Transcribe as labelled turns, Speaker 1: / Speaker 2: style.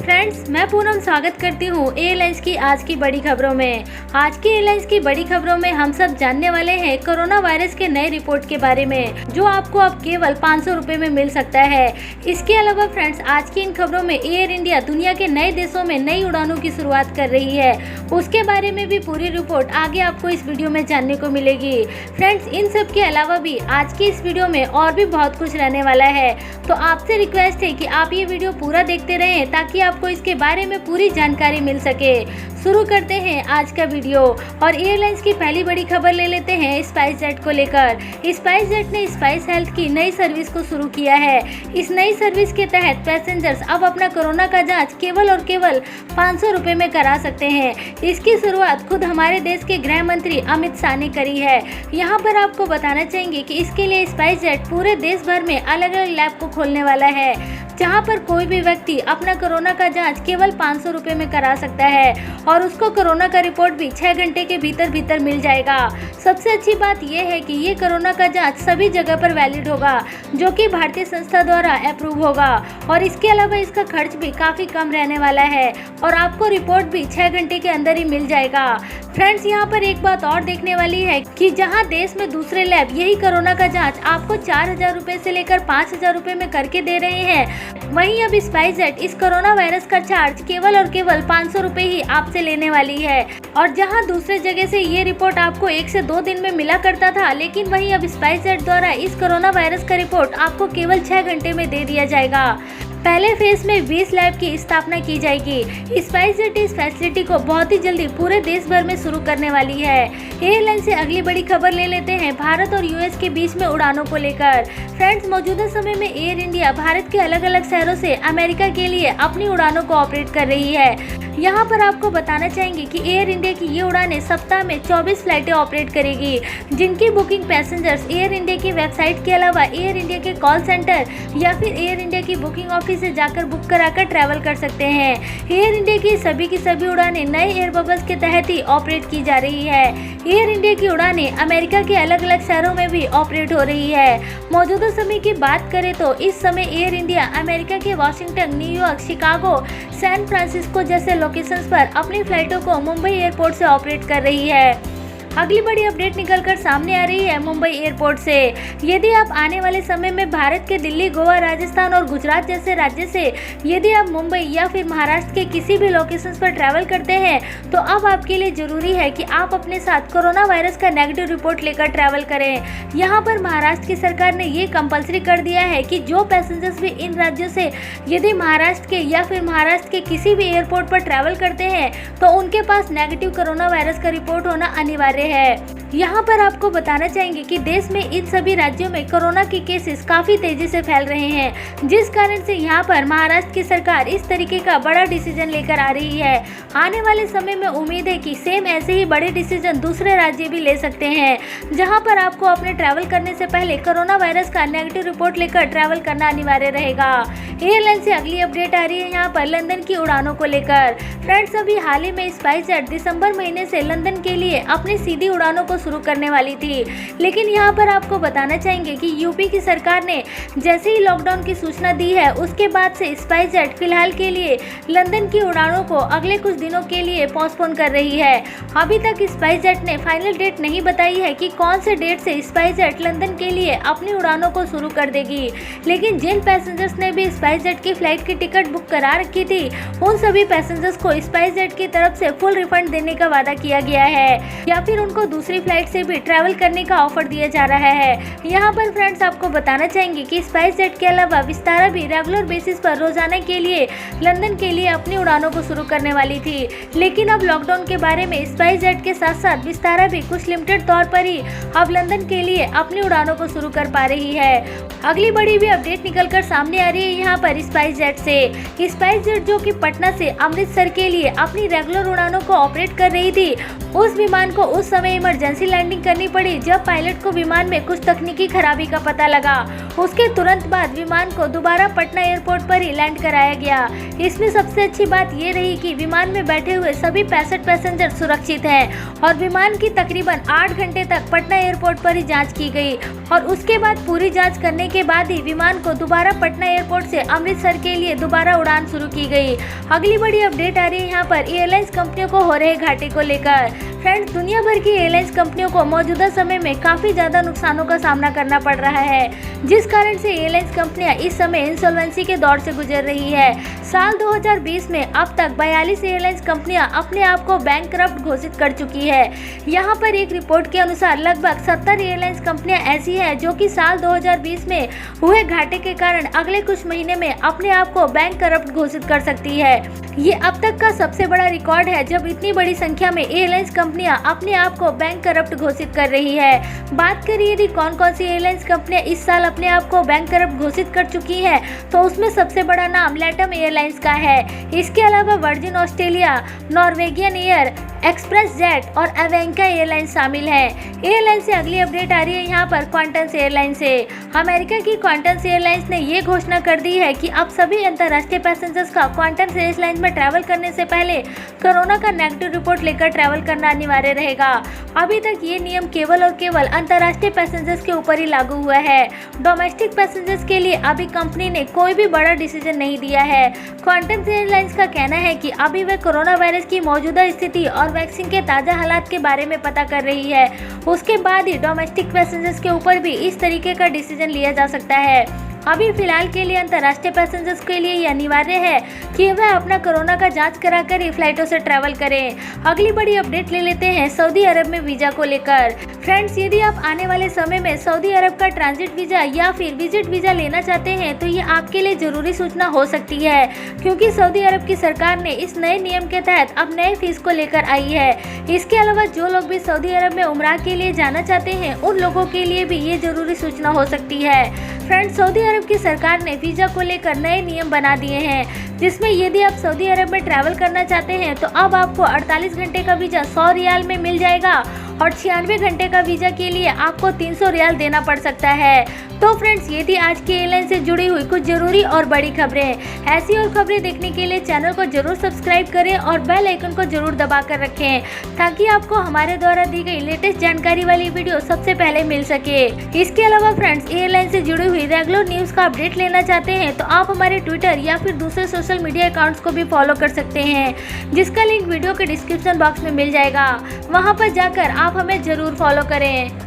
Speaker 1: Friends, मैं पूनम स्वागत करती हूँ एयरलाइंस की आज की बड़ी खबरों में। आज की एयरलाइंस की बड़ी खबरों में हम सब जानने वाले हैं कोरोना वायरस के नए रिपोर्ट के बारे में, जो आपको अब केवल 500 रुपए में मिल सकता है। इसके अलावा फ्रेंड्स, आज की इन खबरों में एयर इंडिया दुनिया के नए देशों में नई उड़ानों की शुरुआत कर रही है, उसके बारे में भी पूरी रिपोर्ट आगे आपको इस वीडियो में जानने को मिलेगी। फ्रेंड्स, इन सब के अलावा भी आज की इस वीडियो में और भी बहुत कुछ रहने वाला है, तो आपसे रिक्वेस्ट है कि आप ये वीडियो पूरा देखते रहें ताकि आपको इसके बारे में पूरी जानकारी मिल सके। शुरू करते हैं आज का वीडियो और एयरलाइंस की पहली बड़ी खबर ले लेते हैं स्पाइस जेट को लेकर। स्पाइस जेट ने स्पाइस हेल्थ की नई सर्विस को शुरू किया है। इस नई सर्विस के तहत पैसेंजर्स अब अपना कोरोना का जांच केवल और केवल 500 रुपए में करा सकते हैं। इसकी शुरुआत खुद हमारे देश के गृह मंत्री अमित शाह ने करी है। यहाँ पर आपको बताना चाहेंगे कि इसके लिए स्पाइस जेट पूरे देश भर में अलग अलग लैब को खोलने वाला है, जहां पर कोई भी व्यक्ति अपना कोरोना का जांच केवल 500 रुपए में करा सकता है और उसको कोरोना का रिपोर्ट भी 6 घंटे के भीतर मिल जाएगा। सबसे अच्छी बात यह है कि ये कोरोना का जांच सभी जगह पर वैलिड होगा, जो कि भारतीय संस्था द्वारा अप्रूव होगा, और इसके अलावा इसका खर्च भी काफ़ी कम रहने वाला है और आपको रिपोर्ट भी 6 घंटे के अंदर ही मिल जाएगा। फ्रेंड्स, यहाँ पर एक बात और देखने वाली है कि जहाँ देश में दूसरे लैब यही कोरोना का जांच आपको 4000 रुपए से लेकर 5000 रुपए में करके दे रहे हैं, वहीं अब स्पाइस जेट इस कोरोना वायरस का चार्ज केवल और केवल 500 रुपए ही आपसे लेने वाली है। और जहां दूसरे जगह से ये रिपोर्ट आपको 1 से 2 दिन में मिला करता था, लेकिन वहीं अब स्पाइस जेट द्वारा इस कोरोना वायरस का रिपोर्ट आपको केवल 6 घंटे में दे दिया जाएगा। पहले फेज में 20 लैब की स्थापना की जाएगी। स्पाइस जेट इस फैसिलिटी को बहुत ही जल्दी पूरे देश भर में शुरू करने वाली है। एयरलाइन से अगली बड़ी खबर ले लेते हैं भारत और यूएस के बीच में उड़ानों को लेकर। फ्रेंड्स, मौजूदा समय में एयर इंडिया भारत के अलग अलग शहरों से अमेरिका के लिए अपनी उड़ानों को ऑपरेट कर रही है। यहाँ पर आपको बताना चाहेंगे कि एयर इंडिया की ये उड़ानें सप्ताह में 24 फ्लाइटें ऑपरेट करेगी, जिनकी बुकिंग पैसेंजर्स एयर इंडिया की वेबसाइट के अलावा एयर इंडिया के कॉल सेंटर या फिर एयर इंडिया की बुकिंग ऑफिस से जाकर बुक कराकर ट्रैवल कर सकते हैं। एयर इंडिया की सभी उड़ानें नए एयर बबल्स के तहत ही ऑपरेट की जा रही है। एयर इंडिया की उड़ानें अमेरिका के अलग अलग शहरों में भी ऑपरेट हो रही है। मौजूदा समय की बात करें तो इस समय एयर इंडिया अमेरिका के Washington, New York, Chicago, San Francisco जैसे लोकेशंस पर अपनी फ्लाइटों को मुंबई एयरपोर्ट से ऑपरेट कर रही है। अगली बड़ी अपडेट निकलकर सामने आ रही है मुंबई एयरपोर्ट से। यदि आप आने वाले समय में भारत के दिल्ली, गोवा, राजस्थान और गुजरात जैसे राज्य से यदि आप मुंबई या फिर महाराष्ट्र के किसी भी लोकेशंस पर ट्रैवल करते हैं, तो अब आपके लिए जरूरी है कि आप अपने साथ कोरोना वायरस का नेगेटिव रिपोर्ट लेकर ट्रैवल करें। यहाँ पर महाराष्ट्र की सरकार ने ये कंपल्सरी कर दिया है कि जो पैसेंजर्स भी इन राज्यों से यदि महाराष्ट्र के या फिर महाराष्ट्र के किसी भी एयरपोर्ट पर ट्रैवल करते हैं, तो उनके पास नेगेटिव कोरोना वायरस का रिपोर्ट होना अनिवार्य है। यहाँ पर आपको बताना चाहेंगे कि देश में इन सभी राज्यों में कोरोना के केसेस काफी तेजी से फैल रहे हैं, जिस कारण से यहाँ पर महाराष्ट्र की सरकार इस तरीके का बड़ा डिसीजन लेकर आ रही है। आने वाले समय में उम्मीद है कि सेम ऐसे ही बड़े डिसीजन दूसरे राज्य भी ले सकते हैं, जहाँ पर आपको अपने ट्रैवल करने से पहले कोरोना वायरस का नेगेटिव रिपोर्ट लेकर ट्रैवल करना अनिवार्य रहेगा। एयरलाइन से अगली अपडेट आ रही है यहाँ पर लंदन की उड़ानों को लेकर। फ्रेंड्स, अभी हाल ही में स्पाइस जेट दिसंबर महीने से लंदन के लिए अपनी सीधी उड़ानों को शुरू करने वाली थी, लेकिन यहाँ पर आपको बताना चाहेंगे कि यूपी की सरकार ने जैसे ही लॉकडाउन की सूचना दी है, उसके बाद से स्पाइस जेट फिलहाल के लिए लंदन की उड़ानों को अगले कुछ दिनों के लिए पोस्टपोन कर रही है। अभी तक स्पाइस जेट ने फाइनल डेट नहीं बताई है कि कौन से डेट से स्पाइस जेट लंदन के लिए अपनी उड़ानों को शुरू कर देगी, लेकिन जिन पैसेंजर्स ने भी स्पाइस जेट की फ्लाइट की टिकट बुक करा रखी थी, उन सभी पैसेंजर्स को स्पाइस जेट की तरफ से फुल रिफंड देने का वादा किया गया है, या फिर उनको दूसरी फ्लाइट से भी ट्रैवल करने का ऑफर दिया जा रहा है। यहाँ पर फ्रेंड्स, आपको बताना चाहेंगे कि स्पाइस जेट के अलावा विस्तारा भी रेगुलर बेसिस पर रोजाना के लिए लंदन के लिए अपनी उड़ानों को शुरू करने वाली थी, लेकिन अब लॉकडाउन के बारे में स्पाइस जेट के साथ साथ विस्तारा भी कुछ लिमिटेड तौर पर ही अब लंदन के लिए अपनी उड़ानों को शुरू कर पा रही है। अगली बड़ी भी अपडेट निकलकर सामने आ रही है यहाँ पर स्पाइस जेट से। स्पाइस जेट जो कि पटना से अमृतसर के लिए अपनी रेगुलर उड़ानों को ऑपरेट कर रही थी, उस विमान को उस समय इमरजेंसी लैंडिंग करनी पड़ी जब पायलट को विमान में कुछ तकनीकी खराबी का पता लगा। उसके तुरंत बाद विमान को दोबारा पटना एयरपोर्ट पर ही लैंड कराया गया। इसमें सबसे अच्छी बात ये रही कि विमान में बैठे हुए सभी 65 पैसेंजर सुरक्षित हैं और विमान की तकरीबन 8 घंटे तक पटना एयरपोर्ट पर ही जांच की गई और उसके बाद पूरी जांच करने के बाद ही विमान को दोबारा पटना एयरपोर्ट से अमृतसर के लिए दोबारा उड़ान शुरू की गई। अगली बड़ी अपडेट आ रही है यहाँ पर एयरलाइंस कंपनियों को हो रहे घाटे को लेकर। फ्रेंड्स, दुनिया भर की एयरलाइंस कंपनियों को मौजूदा समय में काफी ज्यादा नुकसानों का सामना करना पड़ रहा है, जिस कारण से एयरलाइंस कंपनियां इस समय इंसॉल्वेंसी के दौर से गुजर रही है। साल 2020 में अब तक 42 एयरलाइंस कंपनियां अपने आप को बैंकरप्ट घोषित कर चुकी है। यहाँ पर एक रिपोर्ट के अनुसार लगभग 70 एयरलाइंस कंपनियां ऐसी हैं जो कि साल 2020 में हुए घाटे के कारण अगले कुछ महीने में अपने आप को बैंकरप्ट घोषित कर सकती है। ये अब तक का सबसे बड़ा रिकॉर्ड है जब इतनी बड़ी संख्या में एयरलाइंस कंपनियां अपने आप को बैंकरप्ट घोषित कर रही है। बात करिए यदि कौन कौन सी एयरलाइंस कंपनियां इस साल अपने आप को बैंकरप्ट घोषित कर चुकी हैं, तो उसमें सबसे बड़ा नाम लैटम एयरलाइंस का है। इसके अलावा virgin Australia, Norwegian air, express jet और अवेंका एयरलाइंस शामिल हैं। एयरलाइन से अगली अपडेट आ रही है यहाँ पर क्वांटस एयरलाइन से। अमेरिका की क्वांटस एयरलाइंस ने ये घोषणा कर दी है कि अब सभी अंतर्राष्ट्रीय पैसेंजर्स का क्वांटस एयरलाइन में ट्रैवल करने से पहले कोरोना का नेगेटिव रिपोर्ट लेकर ट्रैवल करना अनिवार्य रहेगा। अभी तक ये नियम केवल और केवल अंतर्राष्ट्रीय पैसेंजर्स के ऊपर ही लागू हुआ है। डोमेस्टिक पैसेंजर्स के लिए अभी कंपनी ने कोई भी बड़ा डिसीजन नहीं दिया है। क्वांटस एयरलाइंस का कहना है कि अभी वह कोरोना वायरस की मौजूदा स्थिति और वैक्सीन के ताज़ा हालात के बारे में पता कर रही है। उसके बाद ही डोमेस्टिक पैसेंजर्स के ऊपर भी इस तरीके का डिसीजन लिया जा सकता है। अभी फिलहाल के लिए अंतर्राष्ट्रीय पैसेंजर्स के लिए ये अनिवार्य है कि वह अपना कोरोना का जांच कराकर ही फ्लाइटों से ट्रैवल करें। अगली बड़ी अपडेट ले लेते हैं सऊदी अरब में वीजा को लेकर। फ्रेंड्स, यदि आप आने वाले समय में सऊदी अरब का ट्रांजिट वीजा या फिर विजिट वीजा लेना चाहते हैं तो ये आपके लिए जरूरी सूचना हो सकती है, क्योंकि सऊदी अरब की सरकार ने इस नए नियम के तहत अब नए फीस को लेकर आई है। इसके अलावा जो लोग भी सऊदी अरब में उम्रा के लिए जाना चाहते हैं उन लोगों के लिए भी ये जरूरी सूचना हो सकती है। फ्रेंड्स, सऊदी अरब की सरकार ने वीजा को लेकर नए नियम बना दिए हैं, जिसमें यदि आप सऊदी अरब में ट्रैवल करना चाहते हैं तो अब आपको 48 घंटे का वीजा 100 रियाल में मिल जाएगा और 96 घंटे का वीजा के लिए आपको 300 रियाल देना पड़ सकता है। तो फ्रेंड्स, ये थी आज की एयरलाइन से जुड़ी हुई कुछ जरूरी और बड़ी खबरें। ऐसी और खबरें देखने के लिए चैनल को जरूर सब्सक्राइब करें और बेल आइकन को जरूर दबा कर रखें, ताकि आपको हमारे द्वारा दी गई लेटेस्ट जानकारी वाली वीडियो सबसे पहले मिल सके। इसके अलावा फ्रेंड्स, एयरलाइन से जुड़ी हुई रेगुलर न्यूज का अपडेट लेना चाहते हैं तो आप हमारे ट्विटर या फिर दूसरे सोशल मीडिया अकाउंट्स को भी फॉलो कर सकते हैं, जिसका लिंक वीडियो के डिस्क्रिप्शन बॉक्स में मिल जाएगा। वहाँ पर जाकर आप हमें जरूर फॉलो करें।